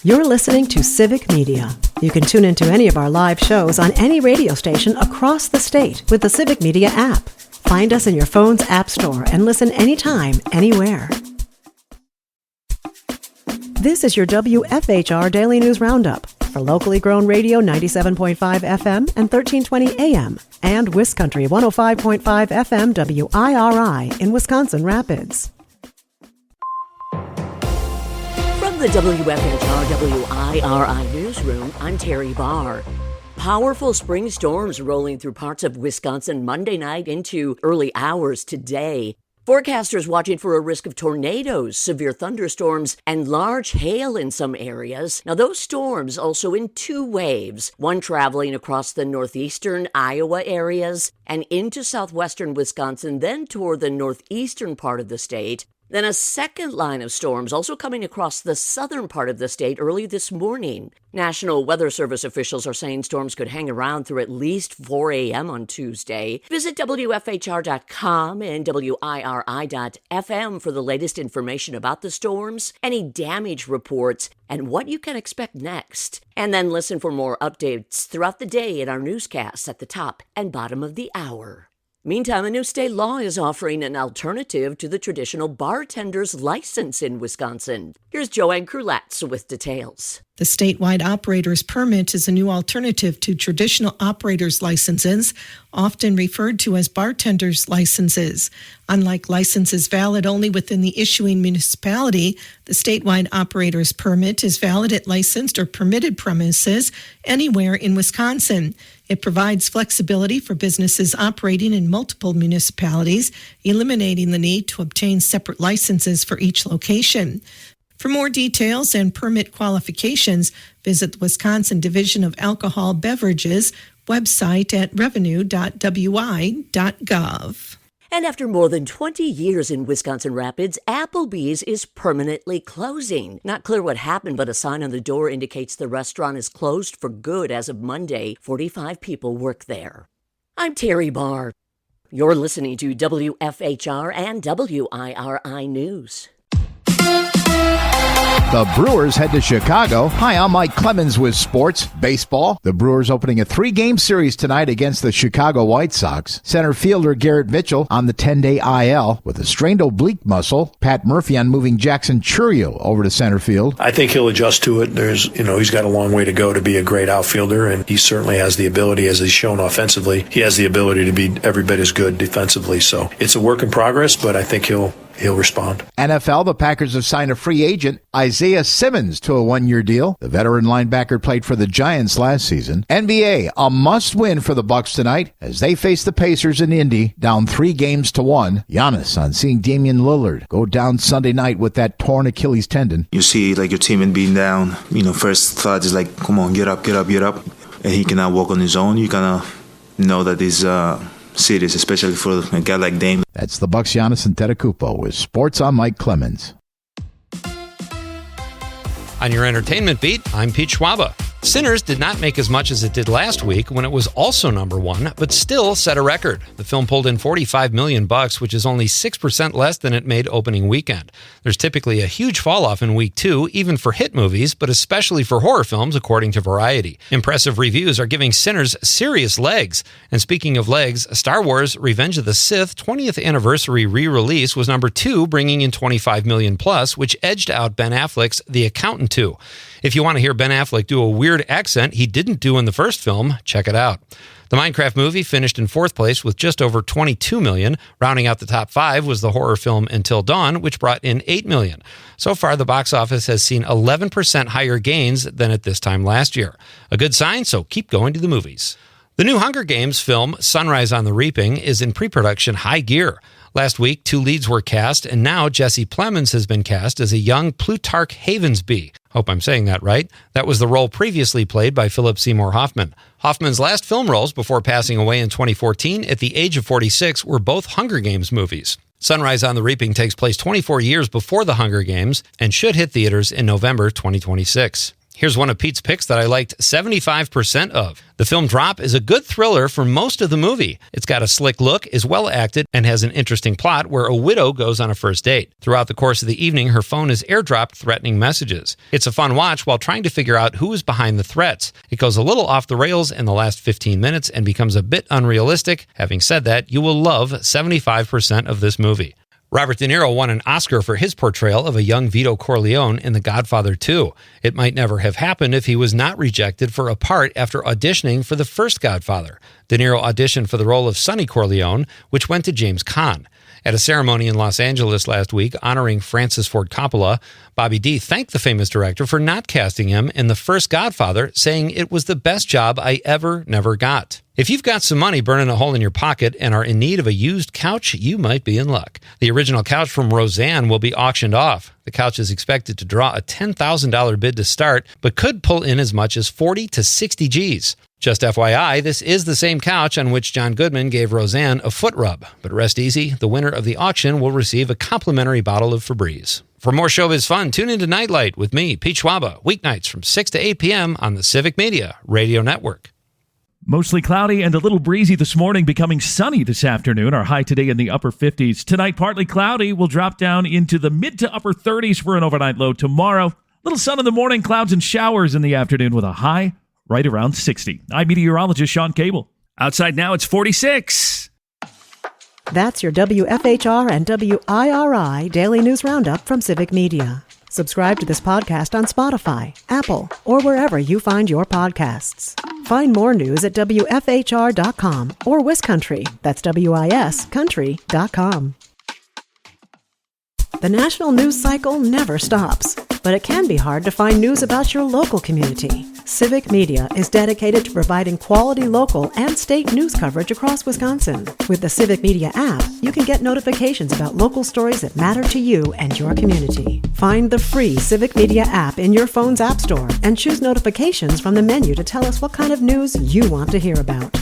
You're listening to Civic Media. You can tune into any of our live shows on any radio station across the state with the Civic Media app. Find us in your phone's app store and listen anytime, anywhere. This is your WFHR Daily News Roundup for locally grown radio 97.5 FM and 1320 AM and WisCountry 105.5 FM WIRI in Wisconsin Rapids. From the WFHR WIRI newsroom, I'm Terry Barr. Powerful spring storms rolling through parts of Wisconsin Monday night into early hours today. Forecasters watching for a risk of tornadoes, severe thunderstorms, and large hail in some areas. Now, those storms also in two waves, one traveling across the northeastern Iowa areas and into southwestern Wisconsin, then toward the northeastern part of the state. Then a second line of storms also coming across the southern part of the state early this morning. National Weather Service officials are saying storms could hang around through at least 4 a.m. on Tuesday. Visit WFHR.com and WIRI.FM for the latest information about the storms, any damage reports, and what you can expect next. And then listen for more updates throughout the day in our newscasts at the top and bottom of the hour. Meantime, a new state law is offering an alternative to the traditional bartender's license in Wisconsin. Here's Joanne Krulatz with details. The statewide operator's permit is a new alternative to traditional operator's licenses, often referred to as bartender's licenses. Unlike licenses valid only within the issuing municipality, the statewide operator's permit is valid at licensed or permitted premises anywhere in Wisconsin. It provides flexibility for businesses operating in multiple municipalities, eliminating the need to obtain separate licenses for each location. For more details and permit qualifications, visit the Wisconsin Division of Alcohol Beverages website at revenue.wi.gov. And after more than 20 years in Wisconsin Rapids, Applebee's is permanently closing. Not clear what happened, but a sign on the door indicates the restaurant is closed for good as of Monday. 45 people work there. I'm Terry Barr. You're listening to WFHR and WIRI News. The Brewers head to Chicago. Hi, I'm Mike Clemens with sports, baseball. The Brewers opening a 3-game series tonight against the Chicago White Sox. Center fielder Garrett Mitchell on the 10-day IL with a strained oblique muscle. Pat Murphy on moving Jackson Churio over to center field. I think he'll adjust to it. He's got a long way to go to be a great outfielder, and he certainly has the ability, as he's shown offensively, he has the ability to be every bit as good defensively. So it's a work in progress, but I think he'll respond. NFL, the Packers have signed a free agent, Isaiah Simmons, to a 1-year deal. The veteran linebacker played for the Giants last season. NBA, a must-win for the Bucks tonight as they face the Pacers in Indy, down 3-1. Giannis on seeing Damian Lillard go down Sunday night with that torn Achilles tendon. You see your teammate being down. First thought is come on, get up. And he cannot walk on his own. You kind of know that he's serious, especially for a guy like Dame. That's the Bucks' Giannis Antetokounmpo with Sports on Mike Clemens. On your entertainment beat, I'm Pete Schwaba. Sinners did not make as much as it did last week when it was also number one, but still set a record. The film pulled in $45 million, which is only 6% less than it made opening weekend. There's typically a huge fall-off in week two, even for hit movies, but especially for horror films, according to Variety. Impressive reviews are giving Sinners serious legs. And speaking of legs, Star Wars Revenge of the Sith 20th anniversary re-release was number two, bringing in $25 million+, which edged out Ben Affleck's The Accountant 2. If you want to hear Ben Affleck do a weird accent he didn't do in the first film, check it out. The Minecraft movie finished in fourth place with just over $22 million. Rounding out the top five was the horror film Until Dawn, which brought in $8 million. So far, the box office has seen 11% higher gains than at this time last year. A good sign, so keep going to the movies. The new Hunger Games film, Sunrise on the Reaping, is in pre-production high gear. Last week, 2 leads were cast, and now Jesse Plemons has been cast as a young Plutarch Havensby. Hope I'm saying that right. That was the role previously played by Philip Seymour Hoffman. Hoffman's last film roles before passing away in 2014 at the age of 46 were both Hunger Games movies. Sunrise on the Reaping takes place 24 years before the Hunger Games and should hit theaters in November 2026. Here's one of Pete's picks that I liked 75% of. The film Drop is a good thriller for most of the movie. It's got a slick look, is well acted, and has an interesting plot where a widow goes on a first date. Throughout the course of the evening, her phone is airdropped threatening messages. It's a fun watch while trying to figure out who is behind the threats. It goes a little off the rails in the last 15 minutes and becomes a bit unrealistic. Having said that, you will love 75% of this movie. Robert De Niro won an Oscar for his portrayal of a young Vito Corleone in The Godfather 2. It might never have happened if he was not rejected for a part after auditioning for the first Godfather. De Niro auditioned for the role of Sonny Corleone, which went to James Caan. At a ceremony in Los Angeles last week honoring Francis Ford Coppola, Bobby D thanked the famous director for not casting him in the first Godfather, saying it was the best job I never got. If you've got some money burning a hole in your pocket and are in need of a used couch, you might be in luck. The original couch from Roseanne will be auctioned off. The couch is expected to draw a $10,000 bid to start, but could pull in as much as 40 to 60 G's. Just FYI, this is the same couch on which John Goodman gave Roseanne a foot rub. But rest easy, the winner of the auction will receive a complimentary bottle of Febreze. For more showbiz fun, tune into Nightlight with me, Pete Schwaba, weeknights from 6 to 8 p.m. on the Civic Media Radio Network. Mostly cloudy and a little breezy this morning, becoming sunny this afternoon. Our high today in the upper 50s. Tonight, partly cloudy. We'll drop down into the mid to upper 30s for an overnight low tomorrow. Little sun in the morning, clouds and showers in the afternoon with a high right around 60. I'm meteorologist Sean Cable. Outside now, it's 46. That's your WFHR and WIRI Daily News Roundup from Civic Media. Subscribe to this podcast on Spotify, Apple, or wherever you find your podcasts. Find more news at WFHR.com or WisCountry, that's WIS Country.com. The national news cycle never stops, but it can be hard to find news about your local community. Civic Media is dedicated to providing quality local and state news coverage across Wisconsin. With the Civic Media app, you can get notifications about local stories that matter to you and your community. Find the free Civic Media app in your phone's app store and choose notifications from the menu to tell us what kind of news you want to hear about.